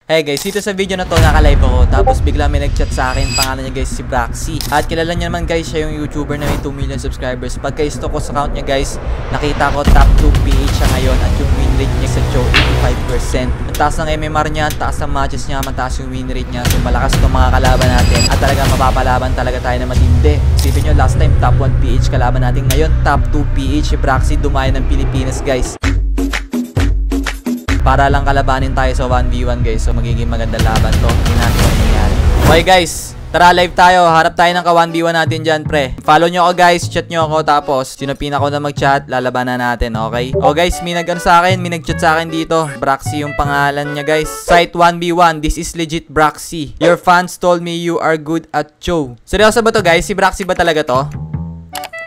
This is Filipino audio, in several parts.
Hey guys, dito sa video na to naka-live ako tapos bigla may nag-chat sa akin, pangalan niya guys si Braxy. At kilala niya naman guys, siya yung YouTuber na may 2 million subscribers. Pagka-stock ko sa account niya guys, nakita ko top 2 PH siya ngayon at yung win rate niya sa Joe 85%. Ang taas ng MMR niya, ang taas ng matches niya, mataas yung win rate niya. So malakas itong mga kalaban natin at talagang mapapalaban talaga tayo na matindi. Isipin nyo, last time top 1 PH kalaban natin, ngayon top 2 PH si Braxy dumaya ng Pilipinas guys. Para lang kalabanin tayo sa 1v1 guys. So magiging magandang laban to. Hindi natin kung nangyari. Okay guys, tara live tayo. Harap tayo ng ka 1v1 natin dyan pre. Follow nyo ako guys, chat nyo ako. Tapos sinupin ako na mag-chat, lalabanan natin, okay? O guys, may nag-ano sa akin, may nag-chat sa akin dito. Braxy yung pangalan niya guys. Site 1v1, this is legit Braxy. Your fans told me you are good at show. Seryoso ba to guys? Si Braxy ba talaga to?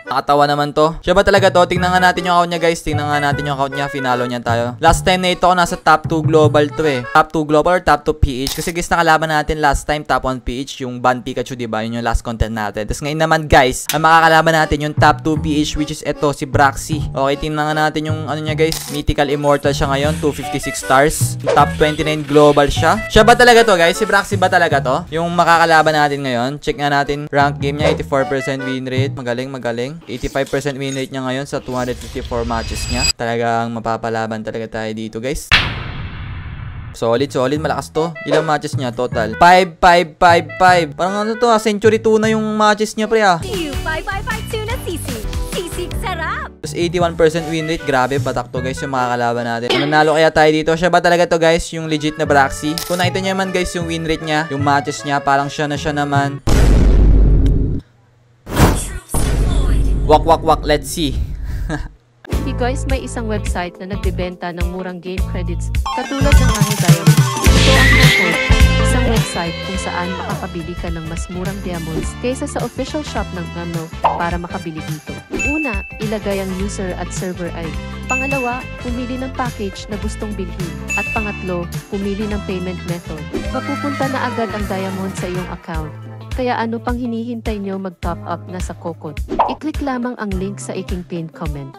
Nakatawa naman to. Siya ba talaga to? Tingnan nga natin yung account niya guys. Tingnan nga natin yung account niya. Finalo niya tayo. Last time na ito ako nasa top 2 global to eh. Top 2 global or top 2 PH. Kasi guys nakalaban natin last time top 1 PH. Yung Ban Pikachu diba? Yun yung last content natin. Tapos ngayon naman guys, ang makakalaban natin yung top 2 PH which is ito si Braxy. Okay, tingnan nga natin yung ano niya guys. Mythical Immortal siya ngayon. 256 stars. Top 29 global siya. Siya ba talaga to guys? Si Braxy ba talaga to? Yung makakalaban natin ngayon. Check nga natin. Rank game niya 84% win rate. Magaling, magaling. 85% win rate niya ngayon sa 254 matches niya. Talagang mapapalaban talaga tayo dito guys. Solid, solid. Malakas to. Ilang matches niya total? 5, 5, 5, 5. Parang ano to, century 2 na yung matches niya pre ah. 5 na sisig. Sisig sarap. Tapos 81% win rate. Grabe, batak to guys yung makakalaban natin. Nanalo kaya tayo dito. Siya ba talaga to guys? Yung legit na Braxy. Kung nakita niyo naman guys yung win rate niya, yung matches niya, parang siya naman. Wak wak wak, let's see. Hey guys, may isang website na nagbebenta ng murang game credits katulad ng Mango Diamond. Ito ang Code, isang website kung saan makakabili ka ng mas murang diamonds kaysa sa official shop ng Mango para makabili dito. Una, ilagay ang user at server ID. Pangalawa, pumili ng package na gustong bilhin. At pangatlo, pumili ng payment method. Mapupunta na agad ang diamond sa iyong account. Kaya ano pang hinihintay nyo mag-top up na sa Kokot? I-click lamang ang link sa aking pinned comment.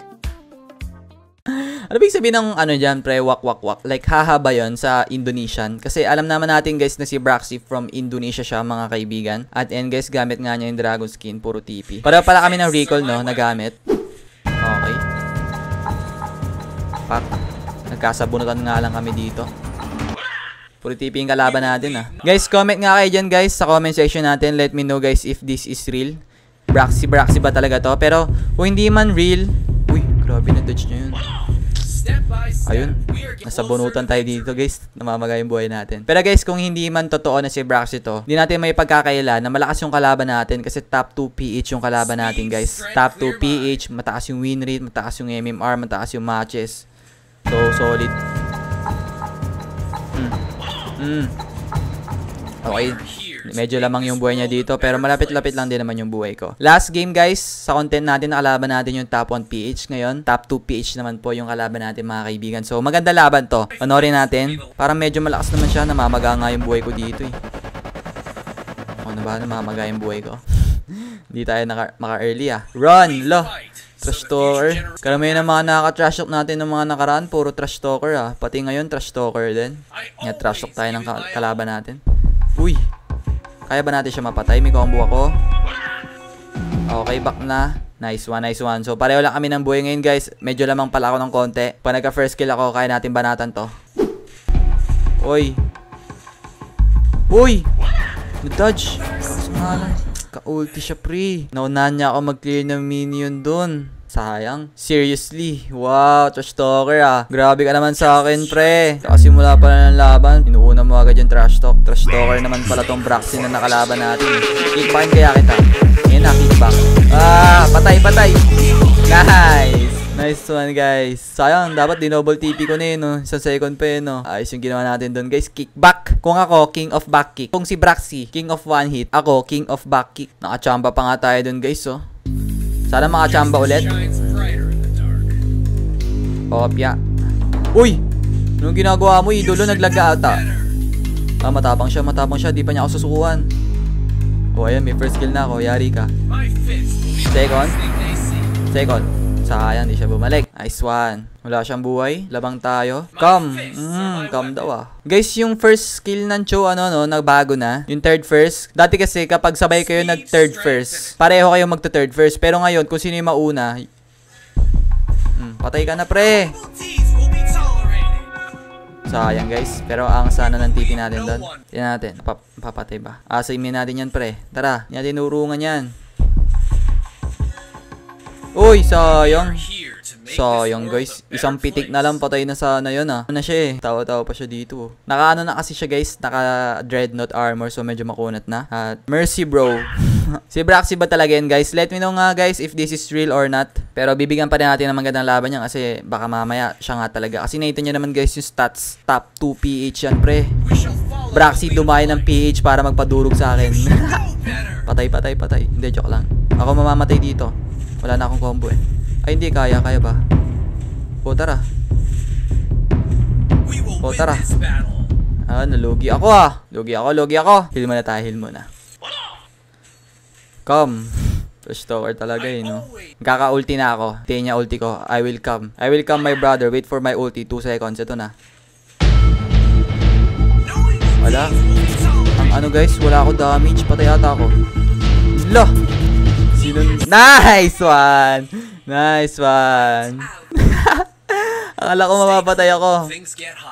Ano big sabihin ng ano dyan pre, wak wak wak? Like haha ba yun sa Indonesian? Kasi alam naman natin guys na si Braxy from Indonesia siya mga kaibigan. At and guys, gamit nga niya yung dragon skin, puro TP. Pareho pala kami ng recall no, na gamit. Okay. Pak. Nagkasabunutan nga lang kami dito. Puro TP yung kalaban natin ah. Guys, comment nga kayo dyan guys sa comment section natin. Let me know guys if this is real. Braxy ba talaga to? Pero kung hindi man real, uy, grabe na dodge niya yun. Ayun, nasa bunutan tayo dito guys. Namamagay yung buhay natin. Pero guys, kung hindi man totoo na si Braxy to, hindi natin may pagkakaila na malakas yung kalaban natin kasi top 2 PH yung kalaban natin guys. Top 2 PH, mataas yung win rate, mataas yung MMR, mataas yung matches. So, solid. Okay, medyo lamang yung buhay niya dito pero malapit-lapit lang din naman yung buhay ko. Last game guys, sa content natin nakalaban natin yung top 1 PH. Ngayon, top 2 PH naman po yung kalaban natin mga kaibigan. So maganda laban to. Panorin natin. Parang medyo malakas naman siya. Namamaga nga yung buhay ko dito eh. Ano ba? Namamaga yung buhay ko. Hindi tayo maka-early ah. Run! Lo! Trash talker. Karamihan ng mga nakaka-trash talk natin ng mga nakaraan, puro trash talker ah. Pati ngayon trash talker din. Nga trash talk tayo ng kalaban natin. Uy. Kaya ba natin siya mapatay? May combo ako. Okay, back na. Nice one, nice one. So pareho lang kami ng buhay ngayon guys. Medyo lamang pala ako ng konti. Pag nagka first kill ako, kaya natin banatan to. Uy. Uy. Na-dodge. Ka-ulti siya pre. Naunahan niya ako mag-clear ng minion dun. Sayang. Seriously. Wow, trash talker ah. Grabe ka naman sa akin pre. Kasimula pala ng laban, inuuna mo agad yung trash talk. Trash talker naman pala tong Braxy na nakalaban natin. Kickbackin kaya kita. Ngayon na, kickback. Ah, patay, patay. Nice. Nice one guys. Sayang, dapat dinoble TP ko na yun no. Isang second pa yun no. Ayos yung ginawa natin doon guys. Kickback. Kung ako, king of back kick. Kung si Braxy, king of one hit. Ako, king of back kick. Nakachamba pa nga tayo doon guys oh. Sana makachamba ulit. Kopya. Uy! Anong ginagawa mo idolo? Naglaga ata. Ah, matapang siya. Di pa niya ako susukuhan. O ayan, may first kill na ako. Yari ka. Second. Sayang, di siya bumalik. Nice one. Wala siyang buhay. Labang tayo. Come. Come daw ah. Guys, yung first skill ng Cho, nagbago na. Yung third first. Dati kasi, kapag sabay kayo nag-third first, pareho kayo magta-third first. Pero ngayon, kung sino yung mauna, patay ka na, pre. Sayang, guys. Pero ang sana ng TP natin doon. Tignan natin. Papatay ba? Asayin natin yan, pre. Tara. Hindi natin urungan yan. Uy, sayang. Sayang, guys. Isang pitik na lang. Patay na sana yun, ah. Ano na siya, eh. Tawa-tawa pa siya dito. Naka-ano na kasi siya, guys. Naka-dreadnought armor. So, medyo makunat na. At mercy, bro. Si Braxy ba talaga yan, guys? Let me know nga, guys, if this is real or not. Pero bibigyan pa rin natin ng magandang laban yan kasi baka mamaya siya nga talaga. Kasi nakita nyo naman, guys, yung stats. Top 2 PH yan, pre. Braxy dumayo ng PH para magpadurog sa akin. Patay. Hindi, joke lang. Ako mamamatay dito. Wala na akong combo, eh. Ay, hindi. Kaya ba? O, tara. Nalugi ako, ah. Lugi ako. Heal muna. Come. Push tower talaga, eh, no? Kaka-ulti na ako. Tayo niya ulti ko. I will come, my brother. Wait for my ulti. 2 seconds. Ito na. Wala. Ang guys, wala ako damage. Patay ata ako. Lo! Nice one! Akala ko mapapatay ako.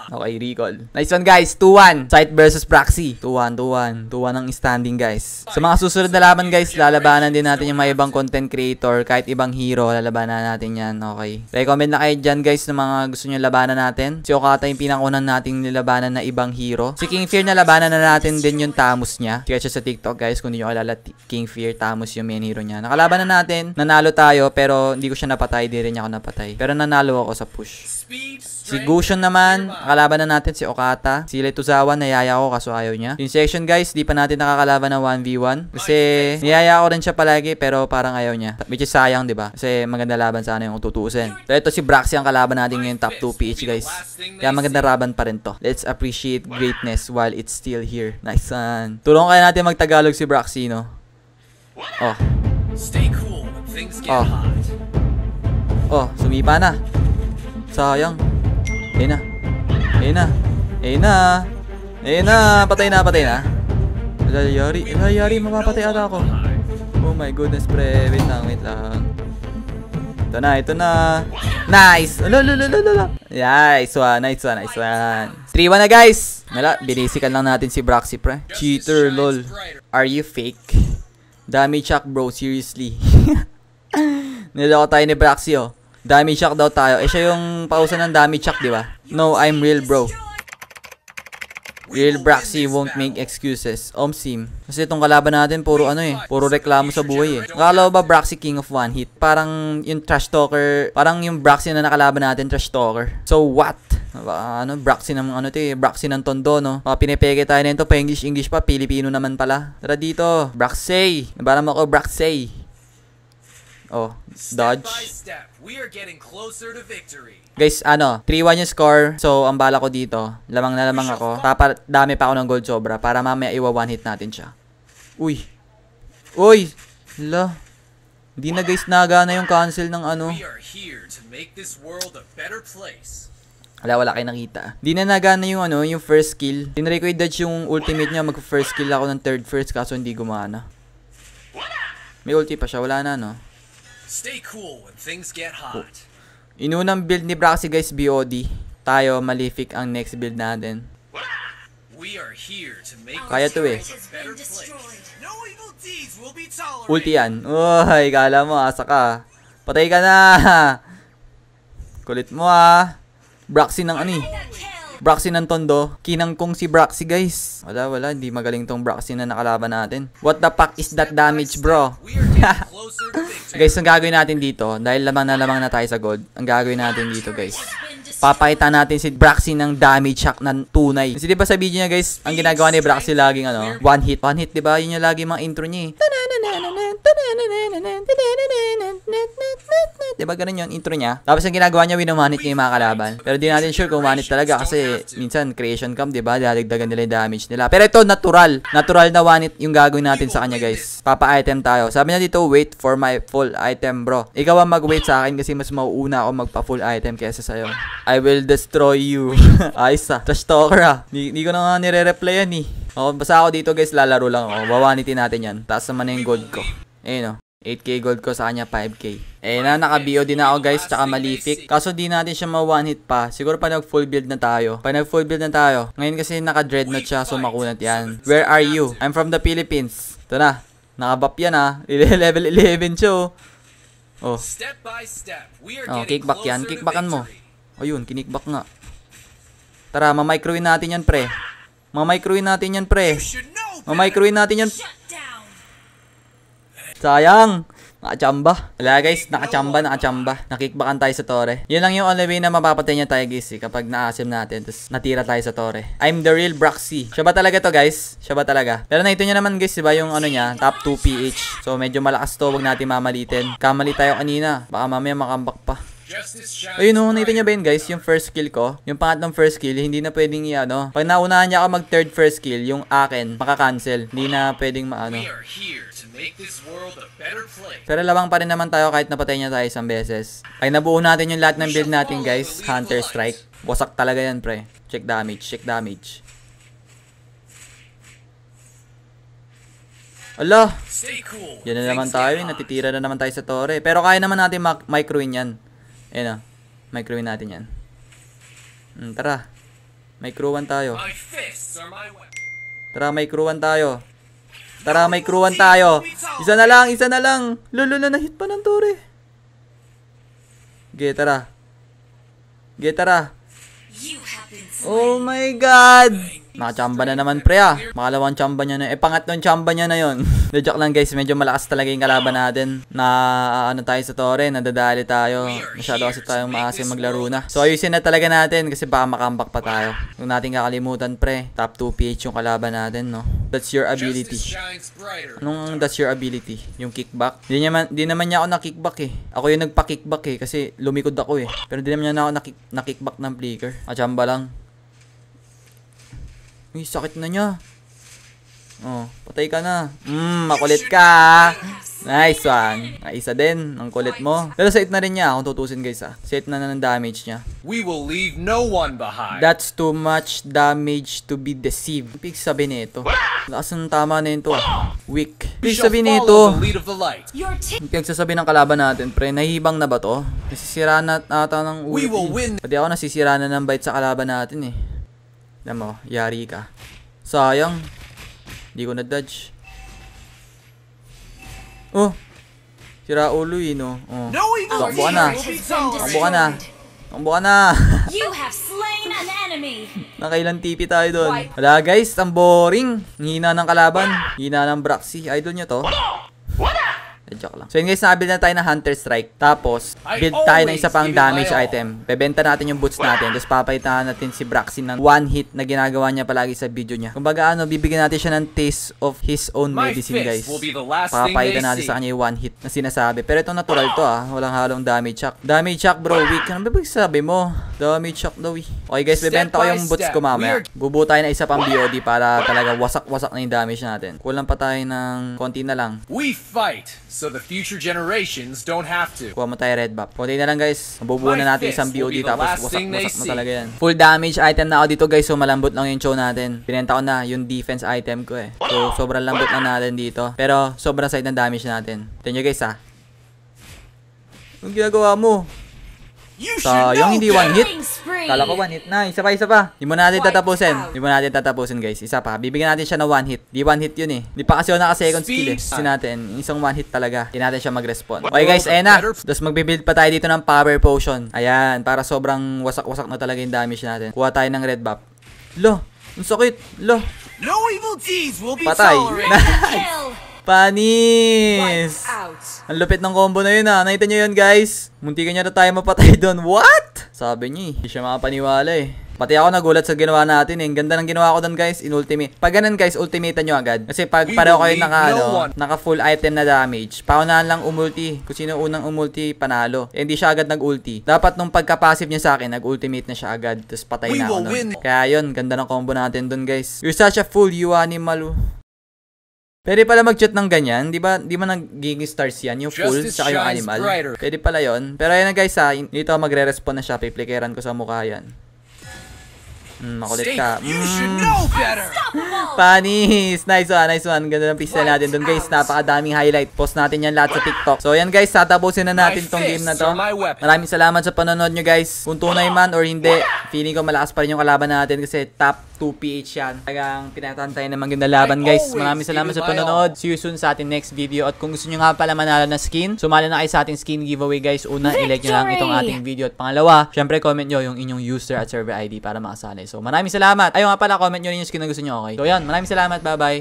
Okay, recall. Nice one, guys. 2-1. Sight versus Braxy. 2-1 ang standing, guys. Sa mga susunod na laban, guys, lalabanan din natin yung mga ibang content creator. Kahit ibang hero, lalabanan natin yan. Okay. Recommend na kayo dyan, guys, ng mga gusto nyo labanan natin. Si Okata yung pinangunan nating nilabanan na ibang hero. Si King Fear na labanan na natin din yung Tamus niya. Check siya sa TikTok, guys. Kung hindi nyo kalala, King Fear, Tamus yung main hero niya. Nakalaban na natin. Nanalo tayo, pero hindi ko siya napatay. Di rin niya ako napatay. Pero nanalo ako sa push. Si Gusion naman, nakalaban na natin si Okata. Si Letuzawa, nayaya ko kaso ayaw niya. Yung section, guys, di pa natin nakakalaban ng 1v1. Kasi niyaya ko rin siya palagi pero parang ayaw niya. Which is sayang, di ba? Kasi maganda laban sana yung tutuusin. So ito si Braxy ang kalaban natin ngayon, top 2 PH, guys. Kaya maganda laban pa rin to. Let's appreciate greatness while it's still here. Nice one. Tulungan kaya natin magtagalog si Braxy, no? Oh. Oh, sumipa na. Sayang. Ayun na. Patay na. Yari, mapapatay ata ako. Oh my goodness, pre. Wait lang. Ito na. Nice. Nice one. 3-1 na, guys. Binisikan lang natin si Braxy, pre. Cheater, lol. Are you fake? Damage shock, bro. Seriously. Niloko tayo ni Braxy, oh. Damage shock daw tayo. Siya yung pausan ng damage shock, di ba? No, I'm real, bro. Real Braxy won't make excuses. Omsim. Kasi itong kalaban natin, puro puro reklamo sa buhay, eh. Akala ba Braxy king of one hit? Parang yung trash talker, parang yung Braxy na nakalaban natin, trash talker. So what? Braxy ng Braxy ng tondo, no? Pinipeke tayo nito, pa English pa, Pilipino naman pala. Tara dito, Braxy. Nabaram ako, Braxy. Oh, dodge. Guys, 3-1 yung score. So, ang bala ko dito, lamang na lamang ako. Dami pa ako ng gold sobra para mamaya one hit natin siya. Uy. Hala. Hindi na, guys, nagana yung cancel ng Wala kayo nakita. Hindi na nagana yung yung first skill. Tinry ko i-dodge yung ultimate niya, mag-first skill ako ng third first kaso hindi gumana. May ulti pa siya, wala na, no? Stay cool when things get hot. Inunang build ni Braxy, guys, BOD. Tayo, Malefic ang next build natin. Kaya to, eh. Ulti yan. Uy, kala mo, asa ka. Patay ka na. Kulit mo, ah. Braxy ng Braxy ng tondo. Kinangkong si Braxy, guys. Wala. Hindi magaling tong Braxy na nakalaban natin. What the fuck is that damage, bro? Guys, ang gagawin natin dito, dahil lamang na tayo sa gold, ang gagawin natin dito, guys, papakita natin si Braxy ng damage shock ng tunay. Kasi diba sa video niya, guys, ang ginagawa ni Braxy laging one hit, diba? Yun yung lagi mga intro niya, eh. Diba ganun yun, intro niya. Tapos ang ginagawa niya, winamanit niya yung mga kalaban. Pero di natin sure kung manit talaga kasi minsan creation camp, diba? Dadagdagan nila yung damage nila. Pero ito, natural. Natural na one hit yung gagawin natin sa kanya, guys. Papa-item tayo. Sabi niya dito, wait for my full item, bro. Ikaw ang mag-wait sa akin kasi mas mauuna ako magpa-full item kaysa sa'yo. I will destroy you. Ayos ah. Trash talker ah. Di ko na nga nire-replyan eh. Basta ako dito, guys, lalaro lang ako. Wawanitin natin yan. Taas naman na yung gold ko. Ayun o. 8k gold ko sa kanya, 5k. Naka-BO din ako, guys, tsaka Malefic. Kaso di natin siya ma-one hit pa. Siguro pa nag-full build na tayo. Ngayon kasi naka-dreadnought siya, so makunat yan. Where are you? I'm from the Philippines. Ito na. Naka-buff yan ah. Level 11 siya oh. Kickback yan. Kickbackan mo. Ayun, kinikback nga. Tara, mamicrowin natin yan, pre. Mamicrowin natin yan, pre. Mamicrowin natin yan. Sayang. Nakachamba. Wala guys, nakachamba. Nakickbackan tayo sa tore. Yun lang yung only way na mapapatay niya tayo guys kapag na-asim natin. Tapos natira tayo sa tore. I'm the real Braxy. Siya ba talaga to guys? Siya ba talaga? Pero nakita niya naman guys, diba yung ano niya, top 2 PH. So medyo malakas to, wag natin mamalitin. Kamali tayo kanina. Baka mamaya makambak pa. Ayun o, nakita niya ba yun guys, yung first kill ko, yung pangatlong first kill, hindi na pwedeng i-ano. Pag naunahan niya ako mag third first kill, yung akin, maka-cancel. Hindi na pwedeng maano. Pero labang pa rin naman tayo kahit napatay niya tayo isang beses. Ay nabuo natin yung lahat ng build natin guys, Hunter Strike. Wasak talaga yan pre. Check damage, check damage. Ala! Yan na naman tayo, natitira na naman tayo sa tore. Pero kaya naman natin microwin yan. Ayan o. Microwin natin yan. Tara. Microwan tayo. Tara, microwan tayo. Tara, microwan tayo. Isa na lang, isa na lang. Lolo na, nahit pa ng tore. Okay, tara. Okay, tara. Oh my God! Nakachamba na naman pre ah. Makalawang chamba niya na. Pangatlong chamba niya na yon. Joke lang guys, medyo malakas talaga yung kalaban natin. Ano tayo sa tore, nadadali tayo. Masyado kasi tayong maasim maglaro na. So ayusin na talaga natin kasi baka makambak pa tayo. Huwag natin kakalimutan pre. Top 2 PH yung kalaban natin no. That's your ability. Anong that's your ability? Yung kickback? Di naman niya ako na-kickback eh. Ako yung nagpa-kickback eh kasi lumikod ako eh. Pero di naman niya ako na-kickback ng flicker. Achamba lang. Uy, sakit na niya. Oh, patay ka na. Makulit ka. Nice one. Isa din. Ang kulit mo. Pero set na rin niya kung tutusin guys ah. Set na ng damage niya. We will leave no one behind. That's too much damage to be deceived. Pig sabi nito. Lakas ng tama na yun to ah. Weak. Pig sabi nito. Pinagsasabi ng kalaban natin pre. Nahibang na ba to? Nasisira na ata ng ulti. Pati ako nasisira na ng bite sa kalaban natin eh. Alam mo, yari ka. Sayang. Hindi ko na-dodge. Oh! Sira ulo eh, no? Oh. Takbo ka na. Takbo ka na. Takbo ka na. Nakailang TP tayo doon. Wala guys, ang boring. Hina ng kalaban. Hina ng Braxy. Idol nyo to. Joke lang. So yun guys, nakabuild na tayo ng Hunter Strike. Tapos, build tayo ng isa pang damage item. Bebenta natin yung boots natin. Tapos papalitan natin si Braxy ng one hit na ginagawa niya palagi sa video niya. Kumbaga bibigyan natin siya ng taste of his own medicine guys. Papalitan natin sa kanya yung one hit na sinasabi. Pero itong natural to ah. Walang halong damage shock. Damage shock bro, weak. Ano ba sabi mo? Damage shock daw eh. Okay guys, bebenta ko yung boots ko mamaya. Bubuo tayo na isa pang BOD para talaga wasak-wasak na yung damage natin. Kulang pa tayo ng konti na lang. We fight so the future generations don't have to. Kuha mo tayo red buff. Kunti na lang guys. Mabubuo na natin isang BOD tapos wasak-wasak na talaga yan. Full damage item na ako dito guys. So malambot lang yung show natin. Pinenta ko na yung defense item ko eh. So sobrang lambot lang natin dito. Pero sobrang side ng damage natin. Tignan nyo guys ha. Anong ginagawa mo? Sayang hindi one hit. Kala ko one hit na. Isa pa. Hindi mo natin tatapusin guys. Isa pa. Bibigyan natin siya ng one hit. Di one hit yun eh. Di pa kasi ako naka-second skill eh. Kasi natin, isang one hit talaga. Hindi natin siya mag-respawn. Okay guys, ayan na. Tapos magbibuild pa tayo dito ng power potion. Ayan. Para sobrang wasak-wasak na talaga yung damage natin. Kuha tayo ng red buff. Lo, ang sakit. Lo. Patay. Panis! Ang lupit ng combo na yun ah. Nakita nyo yun guys? Muntikan nyo na tayo mapatay doon. What? Sabi niya, hindi siya makapaniwala eh. Pati ako nagulat sa ginawa natin eh. Ang ganda ng ginawa ko doon guys, in ultimate. Pag ganun guys, ultimate nyo agad. Kasi pag pareho kayo naka full item na damage, paunahan lang umulti. Kung sino unang umulti, panalo. Eh, hindi siya agad nag-ulti. Dapat nung pagka-passive niya sa akin, nag-ultimate na siya agad. Tapos patay na ako nun. Kaya yun, ganda ng combo natin doon guys. You're such a fool, you animal. Pwede pala mag-chat ng ganyan, di ba nagiging stars yan, yung full tsaka yung animal. Pwede pala yon. Pero ayun na guys ha, dito magre-respond na siya, piplikeran ko sa mukha yan. Makulit ka. Panis! Nice one. Ganda ng pista natin dun guys. Napakadaming highlight. Post natin yan lahat sa TikTok. So yan guys, tatapusin na natin tong game na to. Maraming salamat sa panonood nyo guys. Kung tunay man or hindi, feeling ko malakas pa rin yung kalaban natin kasi top 2 PH yan. Talagang pinatantay na maganda laban guys. Maraming salamat sa panonood. See you soon sa ating next video. At kung gusto nyo nga pala manalo na skin, sumali na kayo sa ating skin giveaway guys. Una, i-like nyo lang itong ating video. At pangalawa, syempre comment nyo yung inyong user at server ID para makasali. So maraming salamat. Ayun nga pala, comment nyo rin yung skin na gusto nyo, okay? So yan, maraming salamat. Bye-bye.